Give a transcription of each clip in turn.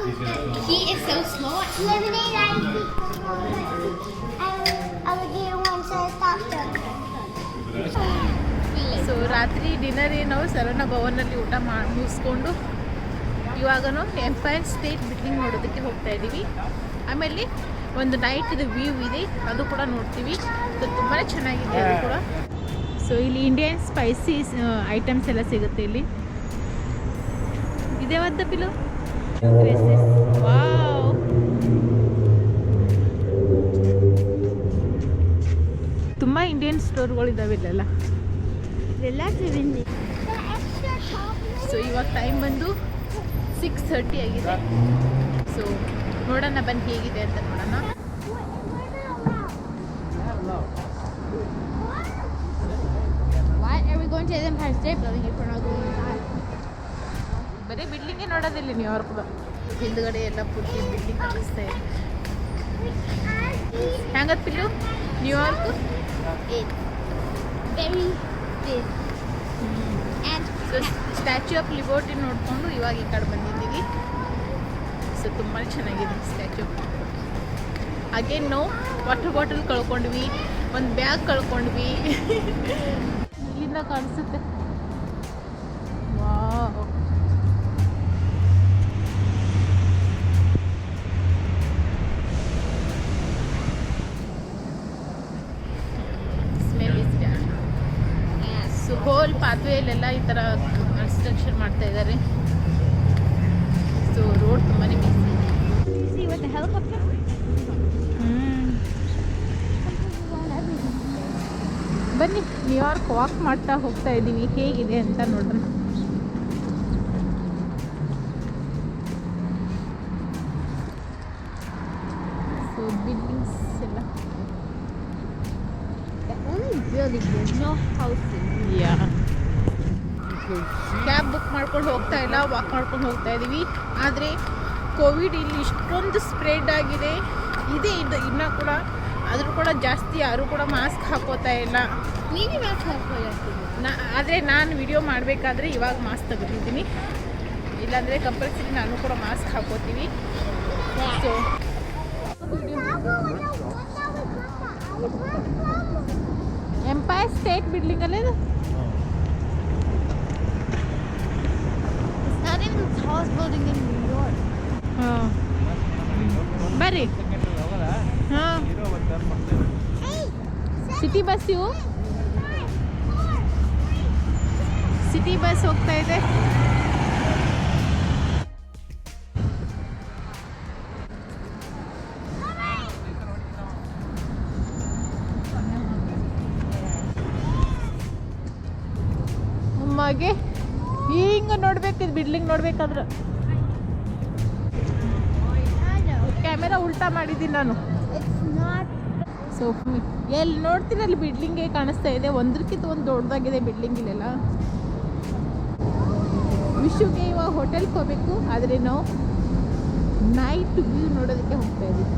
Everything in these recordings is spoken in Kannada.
He is so slow. Lemonade ice alligator one says stop so ರಾತ್ರಿ ಡಿನ್ನರ್ ನಾವು ಸರವಣ ಭವನಲ್ಲಿ ಊಟ ಮುಗಿಸ್ಕೊಂಡು ಇವಾಗನು ಎಂಪೈರ್ ಸ್ಟೇಟ್ ಬಿಲ್ಡಿಂಗ್ ನೋಡೋದಕ್ಕೆ ಹೋಗ್ತಾ ಇದ್ದೀವಿ. ಆಮೇಲೆ ಒಂದು ನೈಟ್ದು ವ್ಯೂ ಇದೆ, ಅದು ಕೂಡ ನೋಡ್ತೀವಿ. ಸೊ ತುಂಬಾ ಚೆನ್ನಾಗಿದೆ ಅದು ಕೂಡ. ಸೊ ಇಲ್ಲಿ ಇಂಡಿಯನ್ ಸ್ಪೈಸಿ ಐಟಮ್ಸ್ ಎಲ್ಲ ಸಿಗುತ್ತೆ ಇಲ್ಲಿ. ಇದೇ ಒಂದು ಬಿಲು ವಾವ್, ತುಂಬ ಇಂಡಿಯನ್ ಸ್ಟೋರ್ಗಳಿದ್ದಾವೆ ಇಲ್ಲೆಲ್ಲ. ಸೊ ಇವಾಗ ಟೈಮ್ ಬಂದು 6:30 ಆಗಿದೆ. ಸೊ ನೋಡೋಣ ಬನ್ನಿ ಹೇಗಿದೆ ಅಂತ ನೋಡೋಣ. Why are we going to the Empire State Building if we're not going inside? ಬರೀ ಬಿಲ್ಡಿಂಗೇ ನೋಡೋದಿಲ್ಲ ನ್ಯೂಯಾರ್ಕ್. ಹಿಂದ್ಗಡೆ ಎಲ್ಲ ಪೂರ್ತಿ ಬಿಲ್ಡಿಂಗ್ ಕಾಣಿಸ್ತಾ ಇದೆ. ಹೆಂಗತ್ ಪಿಲ್ಲು New York? Very big. And statue of liberty ನೋಡಿಕೊಂಡು ಇವಾಗ ಈ ಕಡೆ ಬಂದಿದ್ದೀವಿ. ಸೊ ತುಂಬ ಚೆನ್ನಾಗಿದೆ ಸ್ಟ್ಯಾಚ್ಯೂ. ಅಗೇನ್ ನಾವು ವಾಟರ್ ಬಾಟಲ್ ಕಳ್ಕೊಂಡ್ವಿ, ಒಂದು ಬ್ಯಾಗ್ ಕಳ್ಕೊಂಡ್ವಿ. ಇಲ್ಲಿಂದ ಕಾಣಿಸುತ್ತೆ. Wow, smell is bad. So whole ಪಾತ್ವೇಲೆಲ್ಲ ಈ ಥರ ಕನ್ಸ್ಟ್ರಕ್ಷನ್ ಮಾಡ್ತಾ ಇದ್ದಾರೆ. ಸೊ ರೋಡ್ ತುಂಬಾ busy. see what the helicopter? ಬನ್ನಿ ನ್ಯೂಯಾರ್ಕ್ ವಾಕ್ ಮಾಡ್ತಾ ಹೋಗ್ತಾ ಇದ್ದೀವಿ, ಹೇಗಿದೆ ಅಂತ ನೋಡೋಣ. ಸೊ ಬಿಲ್ಡಿಂಗ್ಸ್ ಎಲ್ಲ Really good. No houses. Yeah. Cab book ಮಾಡ್ಕೊಂಡು ಹೋಗ್ತಾ ಇಲ್ಲ, ವಾಕ್ ಮಾಡ್ಕೊಂಡು ಹೋಗ್ತಾ ಇದ್ದೀವಿ. ಆದರೆ ಕೋವಿಡ್ ಇಲ್ಲಿ ಇಷ್ಟೊಂದು ಸ್ಪ್ರೆಡ್ ಆಗಿದೆ ಇದೆ ಇನ್ನೂ ಕೂಡ. ಆದರೂ ಕೂಡ ಜಾಸ್ತಿ ಯಾರೂ ಕೂಡ ಮಾಸ್ಕ್ ಹಾಕೋತಾ ಇಲ್ಲ. ನೀನು ಮಾಸ್ಕ್ ಹಾಕೊಳ್ಳಿ. ಆದರೆ ನಾನು ವಿಡಿಯೋ ಮಾಡಬೇಕಾದ್ರೆ ಇವಾಗ ಮಾಸ್ಕ್ ತೆಗೆದಿದ್ದೀನಿ, ಇಲ್ಲಾಂದರೆ ಕಂಪಲ್ಸರಿ ನಾನು ಕೂಡ ಮಾಸ್ಕ್ ಹಾಕೋತೀವಿ. ಸೊ ಎಂಪೈರ್ ಸ್ಟೇಟ್ ಬಿಲ್ಡಿಂಗ್ ಅಲ್ಲೇ ಇದು. It's not even the tallest building in New York. ಹಾಂ ಬರ್ರಿ. ಹಾಂ ಸಿಟಿ ಬಸ್, ಇವು ಸಿಟಿ ಬಸ್ ಹೋಗ್ತಾ ಇದೆ. ಅಮ್ಮಗೆ ಹಿಂಗೆ ನೋಡ್ಬೇಕು, ಇದು ಬಿಲ್ಡಿಂಗ್ ನೋಡ್ಬೇಕಾದ್ರೆ. ಕ್ಯಾಮೆರಾ ಉಲ್ಟಾ ಮಾಡಿದ್ದೀನಿ ನಾನು. It's not. ಸೊ ಎಲ್ಲಿ ನೋಡ್ತೀನಿ ಅಲ್ಲಿ ಬಿಲ್ಡಿಂಗೇ ಕಾಣಿಸ್ತಾ ಇದೆ. ಒಂದಕ್ಕಿಂತ ಒಂದು ದೊಡ್ಡದಾಗಿದೆ ಬಿಲ್ಡಿಂಗ್ ಇಲ್ಲೆಲ್ಲ. ವಿಶ್ವಗೆ ಇವಾಗ ಹೋಟೆಲ್ಗೆ ಹೋಗಬೇಕು, ಆದರೆ ನಾವು ನೈಟ್ ವ್ಯೂ ನೋಡೋದಕ್ಕೆ ಹೋಗ್ತಾ ಇದ್ದೀವಿ.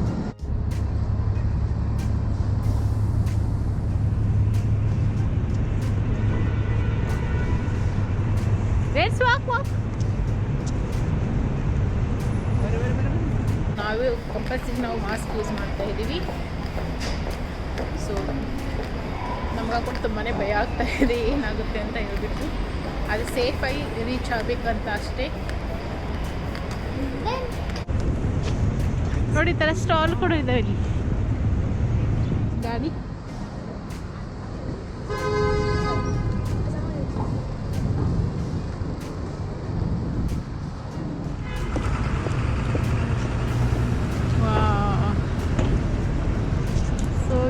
Let's walk. ನಾವೇ ಕಂಪಲ್ಸರಿ ನಾವು ಮಾಸ್ಕ್ ಯೂಸ್ ಮಾಡ್ತಾ ಇದ್ದೀವಿ. ಸೊ ನಮ್ಗೆ ಕೂಡ ತುಂಬಾ ಭಯ ಆಗ್ತಾ ಇದೆ ಏನಾಗುತ್ತೆ ಅಂತ ಹೇಳ್ಬಿಟ್ಟು. ಅದು ಸೇಫಾಗಿ ರೀಚ್ ಆಗಬೇಕಂತ ಅಷ್ಟೇ. ನೋಡಿ ಈ ಥರ ಸ್ಟಾಲ್ ಕೂಡ ಇದ್ದಾವೆ ಇಲ್ಲಿ. ಗಾಡಿ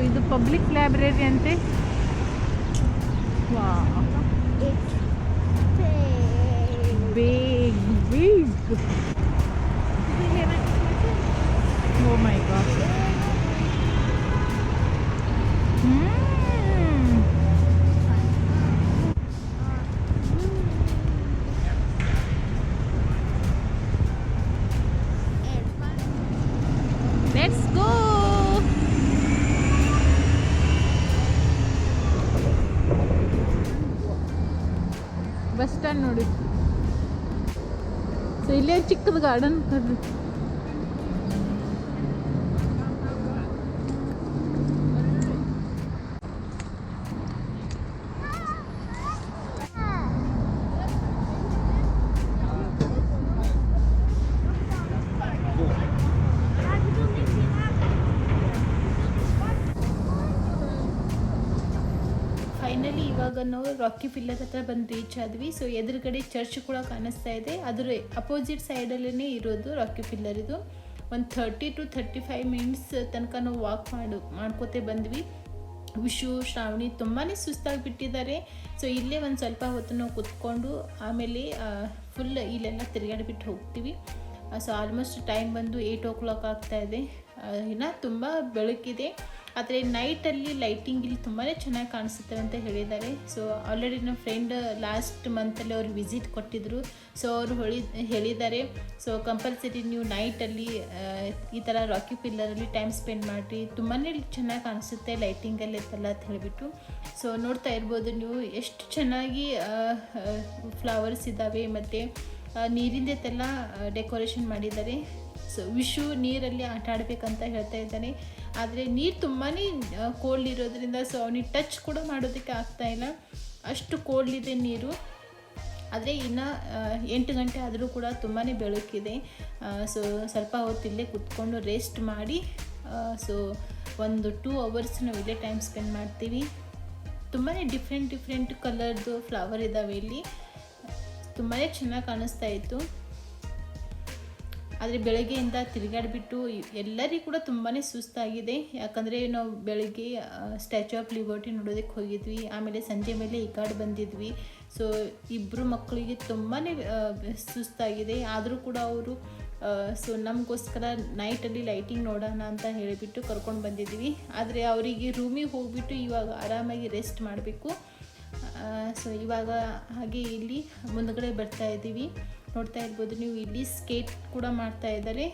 ಇದು ಪಬ್ಲಿಕ್ ಲೈಬ್ರರಿ ಅಂತೆ. Wow, big. Oh my God. Let's go. Bus stand ನೋಡಿ. ಸೊ ಇಲ್ಲೇ ಚಿಕ್ಕದು ಗಾರ್ಡನ್ ಫೈನಲಿ ಇವಾಗ ನಾವು ರಾಕಿ ಫಿಲ್ಲರ್ ಹತ್ರ ಬಂದು ರೀಚ್ ಆದ್ವಿ. ಸೊ ಎದುರುಗಡೆ ಚರ್ಚ್ ಕೂಡ ಕಾಣಿಸ್ತಾ ಇದೆ, ಅದರ ಅಪೋಸಿಟ್ ಸೈಡಲ್ಲೇ ಇರೋದು ರಾಕಿ ಫಿಲ್ಲರ್. ಇದು ಒಂದು 30 to 35 ಮಿನಿಟ್ಸ್ ತನಕ ನಾವು ವಾಕ್ ಮಾಡ್ಕೋತೆ ಬಂದ್ವಿ. ವಿಶು ಶ್ರಾವಣಿ ತುಂಬಾ ಸುಸ್ತಾಗಿಬಿಟ್ಟಿದ್ದಾರೆ. ಸೊ ಇಲ್ಲೇ ಒಂದು ಸ್ವಲ್ಪ ಹೊತ್ತು ನಾವು ಕೂತ್ಕೊಂಡು ಆಮೇಲೆ ಫುಲ್ ಇಲ್ಲೆಲ್ಲ ತಿರುಗಾಡಿಬಿಟ್ಟು ಹೋಗ್ತೀವಿ. ಸೊ ಆಲ್ಮೋಸ್ಟ್ ಟೈಮ್ ಬಂದು 8 o'clock ಆಗ್ತಾಯಿದೆ. ಇನ್ನು ತುಂಬ ಬೆಳಕಿದೆ, ಆದರೆ ನೈಟಲ್ಲಿ ಲೈಟಿಂಗ್ ಇಲ್ಲಿ ತುಂಬಾ ಚೆನ್ನಾಗಿ ಕಾಣಿಸುತ್ತೆ ಅಂತ ಹೇಳಿದ್ದಾರೆ. ಸೊ ಆಲ್ರೆಡಿ ನಮ್ಮ ಫ್ರೆಂಡ್ ಲಾಸ್ಟ್ ಮಂತಲ್ಲಿ ಅವ್ರು ವಿಸಿಟ್ ಕೊಟ್ಟಿದ್ದರು. ಸೊ ಅವರು ಹೇಳಿದ್ದಾರೆ, ಸೊ ಕಂಪಲ್ಸರಿ ನೀವು ನೈಟಲ್ಲಿ ಈ ಥರ ರಾಕಿ ಪಿಲ್ಲರಲ್ಲಿ ಟೈಮ್ ಸ್ಪೆಂಡ್ ಮಾಡಿರಿ, ತುಂಬಾ ಚೆನ್ನಾಗಿ ಕಾಣಿಸುತ್ತೆ ಲೈಟಿಂಗಲ್ಲಿ ಇತ್ತಲ್ಲ ಅಂತ ಹೇಳಿಬಿಟ್ಟು. ಸೊ ನೋಡ್ತಾ ಇರ್ಬೋದು ನೀವು ಎಷ್ಟು ಚೆನ್ನಾಗಿ ಫ್ಲವರ್ಸ್ ಇದ್ದಾವೆ ಮತ್ತು ನೀರಿಂದೆಲ್ಲ ಡೆಕೋರೇಷನ್ ಮಾಡಿದ್ದಾರೆ. ಸೊ ವಿಶು ನೀರಲ್ಲಿ ಆಟ ಆಡಬೇಕಂತ ಹೇಳ್ತಾ ಇದ್ದಾನೆ, ಆದರೆ ನೀರು ತುಂಬಾ ಕೋಲ್ಡ್ ಇರೋದ್ರಿಂದ ಸೊ ಅವನಿಗೆ ಟಚ್ ಕೂಡ ಮಾಡೋದಕ್ಕೆ ಆಗ್ತಾಯಿಲ್ಲ, ಅಷ್ಟು ಕೋಲ್ಡ್ ಇದೆ ನೀರು. ಆದರೆ ಇನ್ನು 8 ಗಂಟೆ ಆದರೂ ಕೂಡ ತುಂಬಾ ಬೆಳಕಿದೆ. ಸೊ ಸ್ವಲ್ಪ ಹೊತ್ತು ಇಲ್ಲೇ ಕೂತ್ಕೊಂಡು ರೆಸ್ಟ್ ಮಾಡಿ ಸೊ ಒಂದು 2 hours ನಾವು ಇಲ್ಲೇ ಟೈಮ್ ಸ್ಪೆಂಡ್ ಮಾಡ್ತೀವಿ. ತುಂಬಾ ಡಿಫ್ರೆಂಟ್ ಕಲರ್ದು ಫ್ಲವರ್ ಇದ್ದಾವೆ ಇಲ್ಲಿ, ತುಂಬಾ ಚೆನ್ನಾಗಿ ಕಾಣಿಸ್ತಾ ಇತ್ತು. ಆದರೆ ಬೆಳಗ್ಗೆಯಿಂದ ತಿರುಗಾಡಿಬಿಟ್ಟು ಎಲ್ಲರಿಗೂ ಕೂಡ ತುಂಬಾ ಸುಸ್ತಾಗಿದೆ. ಯಾಕಂದರೆ ನಾವು ಬೆಳಗ್ಗೆ ಸ್ಟ್ಯಾಚ್ಯೂ ಆಫ್ ಲಿಬರ್ಟಿ ನೋಡೋದಕ್ಕೆ ಹೋಗಿದ್ವಿ, ಆಮೇಲೆ ಸಂಜೆ ಮೇಲೆ ಈ ಕಡೆ ಬಂದಿದ್ವಿ. ಸೊ ಇಬ್ಬರು ಮಕ್ಕಳಿಗೆ ತುಂಬಾ ಸುಸ್ತಾಗಿದೆ. ಆದರೂ ಕೂಡ ಅವರು ಸೊ ನಮಗೋಸ್ಕರ ನೈಟಲ್ಲಿ ಲೈಟಿಂಗ್ ನೋಡೋಣ ಅಂತ ಹೇಳಿಬಿಟ್ಟು ಕರ್ಕೊಂಡು ಬಂದಿದ್ವಿ. ಆದರೆ ಅವರಿಗೆ ರೂಮಿಗೆ ಹೋಗಿಬಿಟ್ಟು ಇವಾಗ ಆರಾಮಾಗಿ ರೆಸ್ಟ್ ಮಾಡಬೇಕು. ಸೊ ಇವಾಗ ಹಾಗೆ ಇಲ್ಲಿ ಮುಂದಗಡೆ ಬರ್ತಾ ಇದ್ದೀವಿ. ನೋಡ್ತಾ ಇರ್ಬೋದು ನೀವು, ಇಲ್ಲಿ ಸ್ಕೇಟ್ ಕೂಡ ಮಾಡ್ತಾ ಇದ್ದಾರೆ.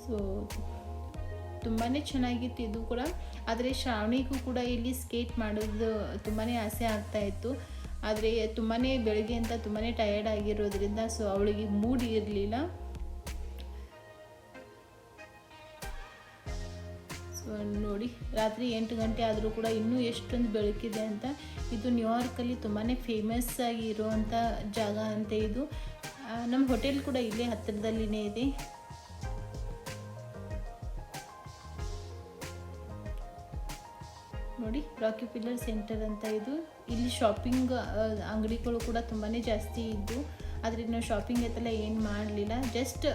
ಸೊ ತುಂಬಾ ಚೆನ್ನಾಗಿತ್ತು ಇದು ಕೂಡ. ಆದರೆ ಶ್ರಾವಣಿಗೂ ಕೂಡ ಇಲ್ಲಿ ಸ್ಕೇಟ್ ಮಾಡೋದು ತುಂಬಾ ಆಸೆ ಆಗ್ತಾಯಿತ್ತು. ಆದರೆ ತುಂಬಾ ಬೆಳಗ್ಗೆಯಿಂದ ತುಂಬಾ ಟಯರ್ಡ್ ಆಗಿರೋದ್ರಿಂದ ಸೊ ಅವಳಿಗೆ ಮೂಡ್ ಇರಲಿಲ್ಲ. ಸೊ ನೋಡಿ, ರಾತ್ರಿ 8 ಗಂಟೆ ಆದರೂ ಕೂಡ ಇನ್ನೂ ಎಷ್ಟೊಂದು ಬೆಳಕಿದೆ ಅಂತ. ಇದು ನ್ಯೂಯಾರ್ಕಲ್ಲಿ ತುಂಬಾ ಫೇಮಸ್ ಆಗಿ ಇರುವಂಥ ಜಾಗ ಅಂತ ಇದು. ನಮ್ಮ ಹೋಟೆಲ್ ಕೂಡ ಇಲ್ಲೇ ಹತ್ತಿರದಲ್ಲಿನೇ ಇದೆ. ನೋಡಿ, ರಾಕಿ ಪಿಲ್ಲರ್ ಸೆಂಟರ್ ಅಂತ ಇದು. ಇಲ್ಲಿ ಶಾಪಿಂಗ್ ಅಂಗಡಿಗಳು ಕೂಡ ತುಂಬಾ ಜಾಸ್ತಿ ಇದ್ದು, ಆದರೆ ನಾವು ಶಾಪಿಂಗ್ ಅಂತೆಲ್ಲ ಏನು ಮಾಡಲಿಲ್ಲ. ಜಸ್ಟ್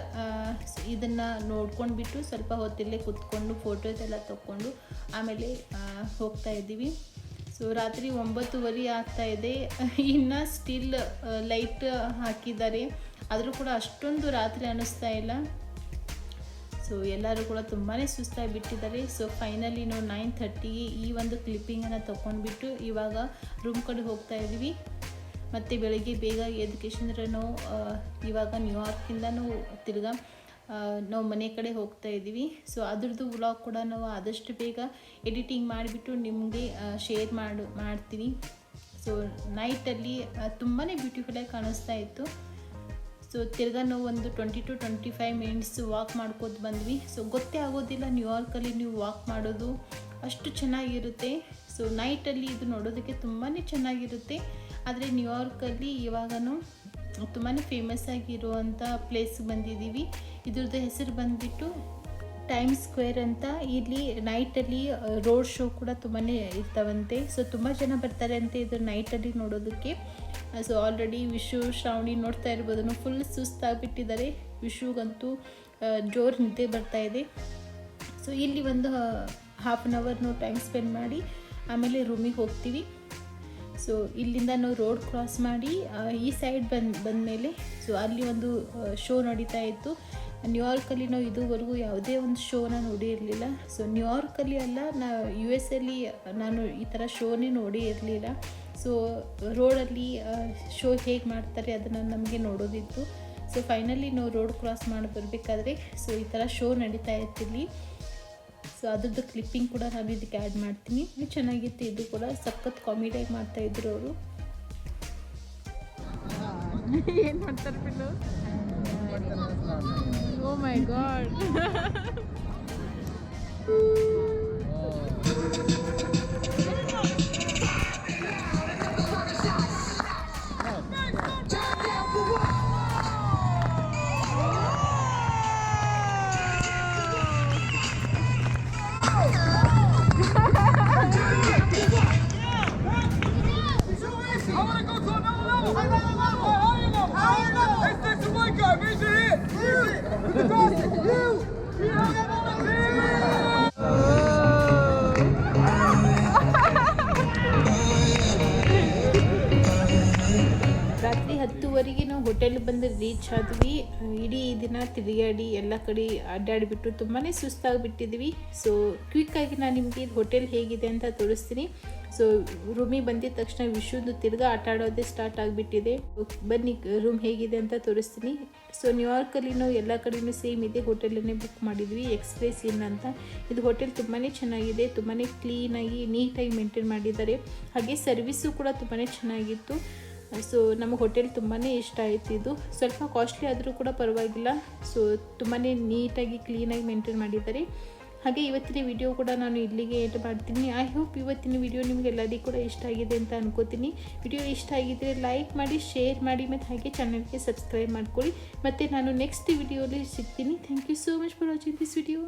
ಇದನ್ನು ನೋಡ್ಕೊಂಡ್ಬಿಟ್ಟು ಸ್ವಲ್ಪ ಹೊತ್ತಿಲ್ಲೇ ಕೂತ್ಕೊಂಡು ಫೋಟೋಸ್ ಎಲ್ಲ ತೊಗೊಂಡು ಆಮೇಲೆ ಹೋಗ್ತಾ ಇದ್ದೀವಿ. ಸೊ ರಾತ್ರಿ 9:30 ಆಗ್ತಾಯಿದೆ, ಇನ್ನು ಸ್ಟಿಲ್ ಲೈಟ್ ಹಾಕಿದ್ದಾರೆ, ಆದರೂ ಕೂಡ ಅಷ್ಟೊಂದು ರಾತ್ರಿ ಅನ್ನಿಸ್ತಾ ಇಲ್ಲ. ಸೊ ಎಲ್ಲರೂ ಕೂಡ ತುಂಬಾ ಸುಸ್ತಾಗಿ ಬಿಟ್ಟಿದ್ದಾರೆ. ಸೊ ಫೈನಲಿ ನಾವು 9:30ಗೆ ಈ ಒಂದು ಕ್ಲಿಪ್ಪಿಂಗನ್ನು ತೊಗೊಂಡ್ಬಿಟ್ಟು ಇವಾಗ ರೂಮ್ ಕಡೆ ಹೋಗ್ತಾ ಇದ್ದೀವಿ. ಮತ್ತು ಬೆಳಗ್ಗೆ ಬೇಗ ಎಜುಕೇಷನ್ರೆ ನಾವು ಇವಾಗ ನ್ಯೂಯಾರ್ಕಿಂದ ತಿರ್ಗಾ ನಾವು ಮನೆ ಕಡೆ ಹೋಗ್ತಾ ಇದ್ದೀವಿ. ಸೊ ಅದ್ರದ್ದು ವ್ಲಾಗ್ ಕೂಡ ನಾವು ಆದಷ್ಟು ಬೇಗ ಎಡಿಟಿಂಗ್ ಮಾಡಿಬಿಟ್ಟು ನಿಮಗೆ ಶೇರ್ ಮಾಡ್ತೀನಿ. ಸೊ ನೈಟಲ್ಲಿ ತುಂಬಾ ಬ್ಯೂಟಿಫುಲ್ಲಾಗಿ ಕಾಣಿಸ್ತಾ ಇತ್ತು. ಸೊ ತಿರ್ಗಾ ನಾವು ಒಂದು 20 to 25 ಮಿನಿಟ್ಸ್ ವಾಕ್ ಮಾಡ್ಕೋತ ಬಂದ್ವಿ. ಸೊ ಗೊತ್ತೇ ಆಗೋದಿಲ್ಲ ನ್ಯೂಯಾರ್ಕಲ್ಲಿ ನೀವು ವಾಕ್ ಮಾಡೋದು ಅಷ್ಟು ಚೆನ್ನಾಗಿರುತ್ತೆ. ಸೊ ನೈಟಲ್ಲಿ ಇದು ನೋಡೋದಕ್ಕೆ ತುಂಬಾ ಚೆನ್ನಾಗಿರುತ್ತೆ. ಆದರೆ ನ್ಯೂಯಾರ್ಕಲ್ಲಿ ಇವಾಗನೂ ತುಂಬಾ ಫೇಮಸ್ ಆಗಿರುವಂಥ ಪ್ಲೇಸ್ಗೆ ಬಂದಿದ್ದೀವಿ. ಇದ್ರದ್ದು ಹೆಸರು ಬಂದುಬಿಟ್ಟು ಟೈಮ್ ಸ್ಕ್ವೇರ್ ಅಂತ. ಇಲ್ಲಿ ನೈಟಲ್ಲಿ ರೋಡ್ ಶೋ ಕೂಡ ತುಂಬಾ ಇರ್ತಾವಂತೆ. ಸೊ ತುಂಬ ಜನ ಬರ್ತಾರೆ ಅಂತೆ ಇದು ನೈಟಲ್ಲಿ ನೋಡೋದಕ್ಕೆ. ಸೊ ಆಲ್ರೆಡಿ ವಿಶು ಶ್ರಾವಣಿ ನೋಡ್ತಾ ಇರ್ಬೋದು, ಫುಲ್ ಸುಸ್ತಾಗಿಬಿಟ್ಟಿದ್ದಾರೆ. ವಿಶುಗಂತೂ ಜೋರು ನಿದ್ದೆ ಬರ್ತಾಯಿದೆ. ಸೊ ಇಲ್ಲಿ ಒಂದು ಹಾಫ್ ಆನ್ ಅವರ್ ನಾವು ಟೈಮ್ ಸ್ಪೆಂಡ್ ಮಾಡಿ ಆಮೇಲೆ ರೂಮಿಗೆ ಹೋಗ್ತೀವಿ. ಸೊ ಇಲ್ಲಿಂದ ನಾವು ರೋಡ್ ಕ್ರಾಸ್ ಮಾಡಿ ಈ ಸೈಡ್ ಬಂದಮೇಲೆ ಸೊ ಅಲ್ಲಿ ಒಂದು ಶೋ ನಡೀತಾ ಇತ್ತು. ನ್ಯೂಯಾರ್ಕಲ್ಲಿ ನಾವು ಇದುವರೆಗೂ ಯಾವುದೇ ಒಂದು ಶೋನ ನೋಡಿರಲಿಲ್ಲ. ಸೊ ನ್ಯೂಯಾರ್ಕಲ್ಲಿ ಅಲ್ಲ, US ಅಲ್ಲಿ ನಾನು ಈ ಥರ ಶೋನೇ ನೋಡಿ ಇರಲಿಲ್ಲ. ಸೊ ರೋಡಲ್ಲಿ ಶೋ ಹೇಗೆ ಮಾಡ್ತಾರೆ ಅದನ್ನು ನಮಗೆ ನೋಡೋದಿತ್ತು. ಸೊ ಫೈನಲಿ ನಾವು ರೋಡ್ ಕ್ರಾಸ್ ಮಾಡಿ ಬರಬೇಕಾದ್ರೆ ಸೊ ಈ ಥರ ಶೋ ನಡೀತಾ ಇತ್ತಿಲ್ಲಿ. ಸೊ ಅದ್ರದ್ದು ಕ್ಲಿಪ್ಪಿಂಗ್ ಕೂಡ ನಾನು ಇದಕ್ಕೆ ಆ್ಯಡ್ ಮಾಡ್ತೀನಿ. ಚೆನ್ನಾಗಿತ್ತು, ಇದು ಕೂಡ ಸಖತ್ ಕಾಮಿಡಿಯಾಗಿ ಮಾಡ್ತಾಯಿದ್ರು ಅವರು. ಏನು ಮಾಡ್ತಾರೆ ಬಿಡು. ಓ ಮೈ ಗಾಡ್. ಹೋಟೆಲ್ ಬಂದು ರೀಚ್ ಆದ್ವಿ. ಇಡೀ ದಿನ ತಿರುಗಾಡಿ ಎಲ್ಲ ಕಡೆ ಅಡ್ಡಾಡಿಬಿಟ್ಟು ತುಂಬಾ ಸುಸ್ತಾಗಿಬಿಟ್ಟಿದ್ವಿ. ಸೊ ಕ್ವಿಕ್ಕಾಗಿ ನಾನು ನಿಮಗೆ ಇದು ಹೋಟೆಲ್ ಹೇಗಿದೆ ಅಂತ ತೋರಿಸ್ತೀನಿ. ಸೊ ರೂಮಿಗೆ ಬಂದಿದ್ದ ತಕ್ಷಣ ವಿಶ್ವದ್ದು ತಿರ್ಗಾ ಆಟ ಆಡೋದೇ ಸ್ಟಾರ್ಟ್ ಆಗಿಬಿಟ್ಟಿದೆ. ಬನ್ನಿ ರೂಮ್ ಹೇಗಿದೆ ಅಂತ ತೋರಿಸ್ತೀನಿ. ಸೊ ನ್ಯೂಯಾರ್ಕಲ್ಲಿನೂ ಎಲ್ಲ ಕಡೆಯೂ ಸೇಮ್ ಇದೆ ಹೋಟೆಲನ್ನೇ ಬುಕ್ ಮಾಡಿದ್ವಿ, ಎಕ್ಸ್ಪ್ರೆಸ್ ಇನ್ ಅಂತ. ಇದು ಹೋಟೆಲ್ ತುಂಬಾ ಚೆನ್ನಾಗಿದೆ, ತುಂಬಾ ಕ್ಲೀನಾಗಿ ನೀಟಾಗಿ ಮೇಂಟೈನ್ ಮಾಡಿದ್ದಾರೆ. ಹಾಗೆ ಸರ್ವಿಸು ಕೂಡ ತುಂಬಾ ಚೆನ್ನಾಗಿತ್ತು. ಸೊ ನಮಗೆ ಹೋಟೆಲ್ ತುಂಬಾ ಇಷ್ಟ ಆಯಿತು. ಇದು ಸ್ವಲ್ಪ ಕಾಸ್ಟ್ಲಿ ಆದರೂ ಕೂಡ ಪರವಾಗಿಲ್ಲ. ಸೊ ತುಂಬಾ ನೀಟಾಗಿ ಕ್ಲೀನಾಗಿ ಮೇಂಟೈನ್ ಮಾಡಿದ್ದಾರೆ. ಹಾಗೆ ಇವತ್ತಿನ ವಿಡಿಯೋ ಕೂಡ ನಾನು ಇಲ್ಲಿಗೆ ಎಂಡ್ ಮಾಡ್ತೀನಿ. ಐ ಹೋಪ್ ಇವತ್ತಿನ ವಿಡಿಯೋ ನಿಮಗೆಲ್ಲರಿಗೂ ಕೂಡ ಇಷ್ಟ ಆಗಿದೆ ಅಂತ ಅನ್ಕೋತೀನಿ. ವಿಡಿಯೋ ಇಷ್ಟ ಆಗಿದ್ದರೆ ಲೈಕ್ ಮಾಡಿ, ಶೇರ್ ಮಾಡಿ ಮತ್ತು ಹಾಗೆ ಚಾನಲ್ಗೆ ಸಬ್ಸ್ಕ್ರೈಬ್ ಮಾಡ್ಕೊಳ್ಳಿ. ಮತ್ತು ನಾನು ನೆಕ್ಸ್ಟ್ ವಿಡಿಯೋಲಿ ಸಿಗ್ತೀನಿ. Thank you so much for watching this video.